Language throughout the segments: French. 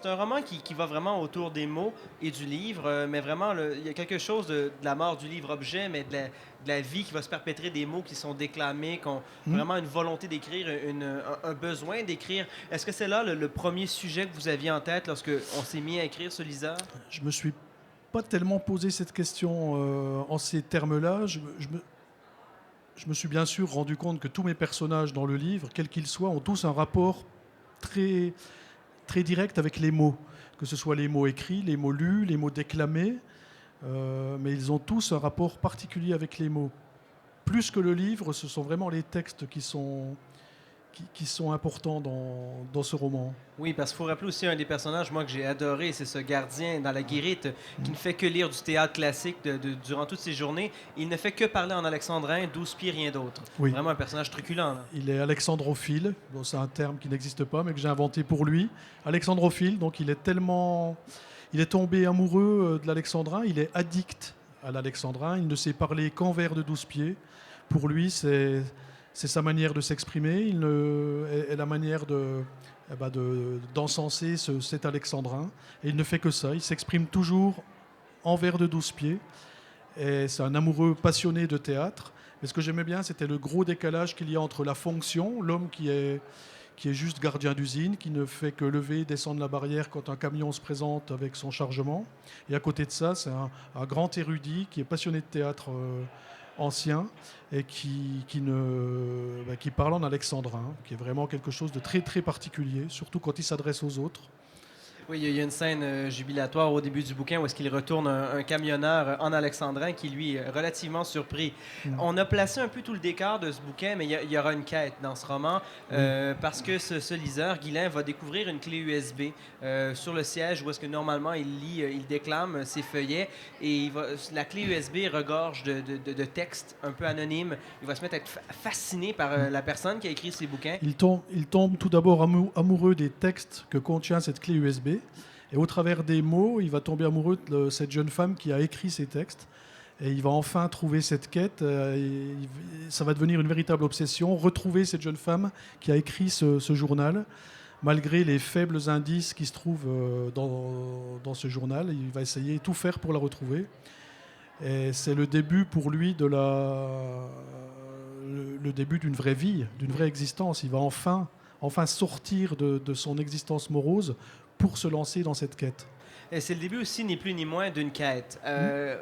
c'est un roman qui va vraiment autour des mots et du livre, mais vraiment, il y a quelque chose de la mort du livre-objet, mais de la vie qui va se perpétrer, des mots qui sont déclamés, qui ont Hmm. vraiment une volonté d'écrire, un besoin d'écrire. Est-ce que c'est là le premier sujet que vous aviez en tête lorsque on s'est mis à écrire ce liseur? Je me suis pas tellement posé cette question en ces termes-là. Je me suis bien sûr rendu compte que tous mes personnages dans le livre, quels qu'ils soient, ont tous un rapport très, très direct avec les mots. Que ce soit les mots écrits, les mots lus, les mots déclamés. Mais ils ont tous un rapport particulier avec les mots. Plus que le livre, ce sont vraiment les textes qui sont importants dans ce roman. Oui, parce qu'il faut rappeler aussi un des personnages, moi, que j'ai adoré, c'est ce gardien dans la guérite qui ne fait que lire du théâtre classique durant toutes ses journées. Il ne fait que parler en alexandrin, 12 pieds, rien d'autre. Oui, Vraiment un personnage truculent, là. il est alexandrophile. Bon, c'est un terme qui n'existe pas, mais que j'ai inventé pour lui. Alexandrophile, donc il est tombé amoureux de l'alexandrin, il est addict à l'alexandrin, il ne sait parler qu'en vers de 12 pieds. Pour lui, c'est sa manière de s'exprimer, et la manière d'encenser cet alexandrin. Et il ne fait que ça, il s'exprime toujours en vers de 12 pieds. Et c'est un amoureux passionné de théâtre. Mais ce que j'aimais bien, c'était le gros décalage qu'il y a entre la fonction, l'homme qui est juste gardien d'usine, qui ne fait que lever et descendre la barrière quand un camion se présente avec son chargement. Et à côté de ça, c'est un grand érudit qui est passionné de théâtre ancien et qui parle en alexandrin, qui est vraiment quelque chose de très très particulier, surtout quand il s'adresse aux autres. Oui, il y a une scène jubilatoire au début du bouquin où est-ce qu'il retourne un camionneur en alexandrin qui, lui, est relativement surpris. Mm. On a placé un peu tout le décor de ce bouquin, mais il y aura une quête dans ce roman Oui. parce que ce liseur, Guylain, va découvrir une clé USB sur le siège où est-ce que normalement il lit, il déclame ses feuillets et la clé USB regorge de textes un peu anonymes. Il va se mettre à être fasciné par la personne qui a écrit ces bouquins. Il tombe tout d'abord amoureux des textes que contient cette clé USB. Et au travers des mots, il va tomber amoureux de cette jeune femme qui a écrit ces textes. Et il va enfin trouver cette quête. Ça va devenir une véritable obsession. Retrouver cette jeune femme qui a écrit ce journal. Malgré les faibles indices qui se trouvent dans ce journal, il va essayer tout faire pour la retrouver. Et c'est le début pour lui le début d'une vraie vie, d'une vraie existence. Il va enfin sortir de son existence morose pour se lancer dans cette quête. Et c'est le début aussi, ni plus ni moins, d'une quête.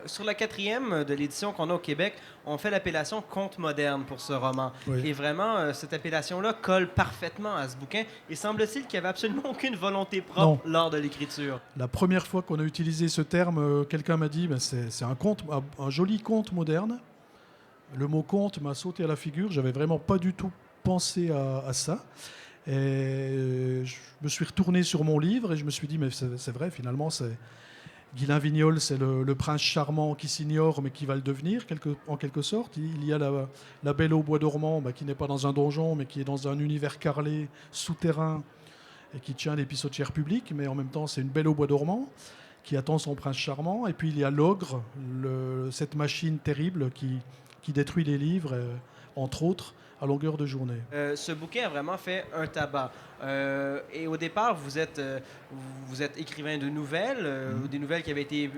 Sur la quatrième de l'édition qu'on a au Québec, on fait l'appellation conte moderne pour ce roman. Oui. Et vraiment, cette appellation-là colle parfaitement à ce bouquin. Il semble-t-il qu'il n'y avait absolument aucune volonté Non. propre lors de l'écriture. La première fois qu'on a utilisé ce terme, quelqu'un m'a dit c'est un conte, un joli conte moderne. Le mot conte m'a sauté à la figure. J'avais vraiment pas du tout pensé à ça. Et je me suis retourné sur mon livre et je me suis dit, mais c'est vrai, finalement, Guylain Vignolle, c'est le prince charmant qui s'ignore, mais qui va le devenir, en quelque sorte. Il y a la belle au bois dormant, qui n'est pas dans un donjon, mais qui est dans un univers carrelé, souterrain, et qui tient les pissotières publiques, mais en même temps, c'est une belle au bois dormant qui attend son prince charmant. Et puis, il y a l'ogre, cette machine terrible qui détruit les livres, entre autres, à longueur de journée. Ce bouquin a vraiment fait un tabac. Et au départ, vous êtes écrivain de nouvelles, deux nouvelles qui avaient été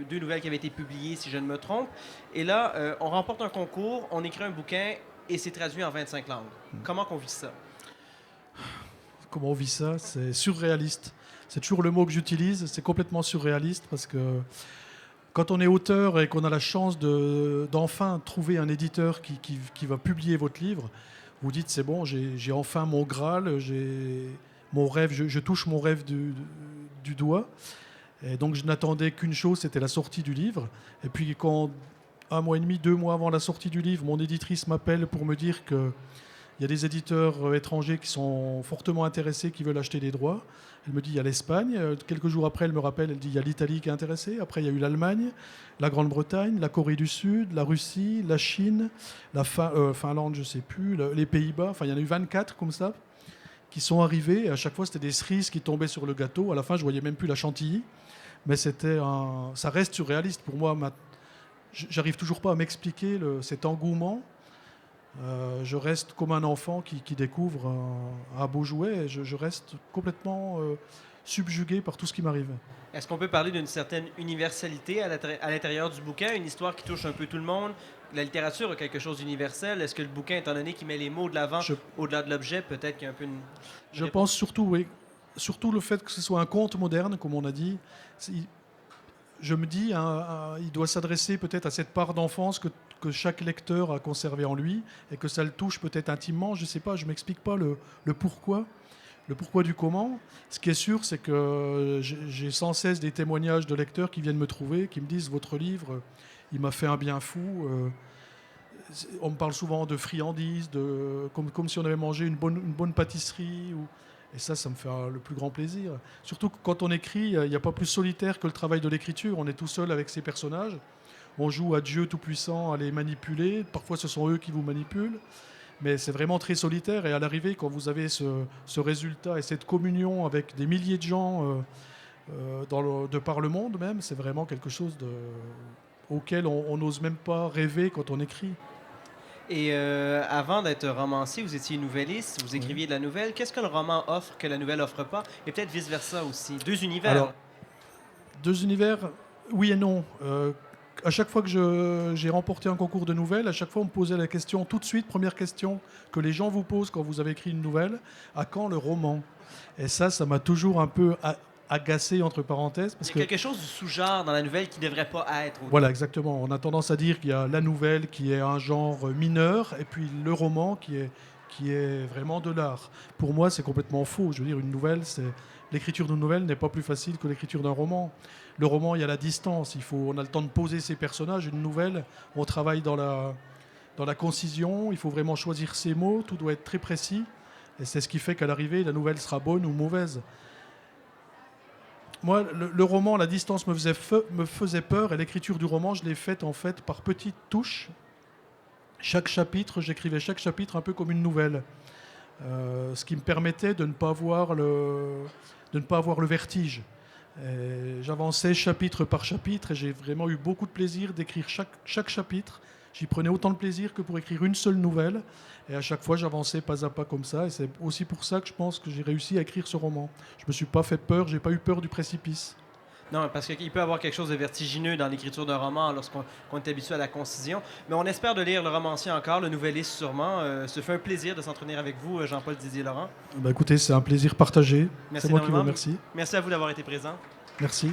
publiées, si je ne me trompe. Et là, on remporte un concours, on écrit un bouquin et c'est traduit en 25 langues. Comment qu'on vit ça? Comment on vit ça? C'est surréaliste. C'est toujours le mot que j'utilise. C'est complètement surréaliste parce que quand on est auteur et qu'on a la chance d'enfin trouver un éditeur qui va publier votre livre, vous dites c'est bon, j'ai enfin mon Graal, j'ai mon rêve, je touche mon rêve du doigt. Et donc je n'attendais qu'une chose, c'était la sortie du livre. Et puis quand 1 mois et demi, 2 mois avant la sortie du livre, mon éditrice m'appelle pour me dire qu'il y a des éditeurs étrangers qui sont fortement intéressés, qui veulent acheter les droits. Elle me dit il y a l'Espagne. Quelques jours après, elle me rappelle, elle dit il y a l'Italie qui est intéressée. Après, il y a eu l'Allemagne, la Grande-Bretagne, la Corée du Sud, la Russie, la Chine, la Finlande, je ne sais plus, les Pays-Bas. Enfin, il y en a eu 24 comme ça qui sont arrivés. Et à chaque fois, c'était des cerises qui tombaient sur le gâteau. À la fin, je voyais même plus la chantilly. Mais ça reste surréaliste pour moi. J'arrive toujours pas à m'expliquer cet engouement. Je reste comme un enfant qui découvre un beau jouet. Et je reste complètement subjugué par tout ce qui m'arrive. Est-ce qu'on peut parler d'une certaine universalité à l'intérieur du bouquin, une histoire qui touche un peu tout le monde? La littérature a quelque chose d'universel. Est-ce que le bouquin, étant donné qu'il met les mots de l'avant, au-delà de l'objet, peut-être qu'il y a un peu une Je réponse? pense surtout, oui, surtout le fait que ce soit un conte moderne, comme on a dit. Je me dis, il doit s'adresser peut-être à cette part d'enfance que chaque lecteur a conservé en lui et que ça le touche peut-être intimement. Je ne sais pas, je ne m'explique pas le pourquoi. Le pourquoi du comment. Ce qui est sûr, c'est que j'ai sans cesse des témoignages de lecteurs qui viennent me trouver, qui me disent votre livre, il m'a fait un bien fou. On me parle souvent de friandises, comme si on avait mangé une bonne pâtisserie. Et ça me fait le plus grand plaisir. Surtout que quand on écrit, il n'y a pas plus solitaire que le travail de l'écriture. On est tout seul avec ses personnages. On joue à Dieu Tout-Puissant, à les manipuler. Parfois, ce sont eux qui vous manipulent. Mais c'est vraiment très solitaire. Et à l'arrivée, quand vous avez ce résultat et cette communion avec des milliers de gens de par le monde même, c'est vraiment quelque chose auquel on n'ose même pas rêver quand on écrit. Et avant d'être romancier, vous étiez nouvelliste, vous écriviez de la nouvelle. Qu'est-ce que le roman offre que la nouvelle offre pas? Et peut-être vice-versa aussi. Deux univers. Alors, deux univers, oui et non. À chaque fois que j'ai remporté un concours de nouvelles, à chaque fois on me posait la question tout de suite, première question que les gens vous posent quand vous avez écrit une nouvelle, à quand le roman? Et ça m'a toujours un peu agacé entre parenthèses. Parce Il y a quelque chose du sous-genre dans la nouvelle qui ne devrait pas être. Voilà, exactement. On a tendance à dire qu'il y a la nouvelle qui est un genre mineur et puis le roman qui est vraiment de l'art. Pour moi, c'est complètement faux. Je veux dire, l'écriture d'une nouvelle n'est pas plus facile que l'écriture d'un roman. Le roman, il y a la distance. On a le temps de poser ses personnages. Une nouvelle, on travaille dans la concision. Il faut vraiment choisir ses mots. Tout doit être très précis. Et c'est ce qui fait qu'à l'arrivée, la nouvelle sera bonne ou mauvaise. Moi, le roman, la distance me faisait peur. Et l'écriture du roman, je l'ai faite en fait par petites touches. J'écrivais chaque chapitre un peu comme une nouvelle. Ce qui me permettait de ne pas avoir le vertige. J'avançais chapitre par chapitre et j'ai vraiment eu beaucoup de plaisir d'écrire chaque chapitre. J'y prenais autant de plaisir que pour écrire une seule nouvelle. Et à chaque fois, j'avançais pas à pas comme ça. Et c'est aussi pour ça que je pense que j'ai réussi à écrire ce roman. Je me suis pas fait peur, j'ai pas eu peur du précipice. Non, parce qu'il peut y avoir quelque chose de vertigineux dans l'écriture d'un roman lorsqu'on est habitué à la concision. Mais on espère de lire le romancier encore, le nouvelliste sûrement. Ce fait un plaisir de s'entretenir avec vous, Jean-Paul Didier-Laurent. Écoutez, c'est un plaisir partagé. Merci c'est moi qui vous énormément. remercie. Merci à vous d'avoir été présent. Merci.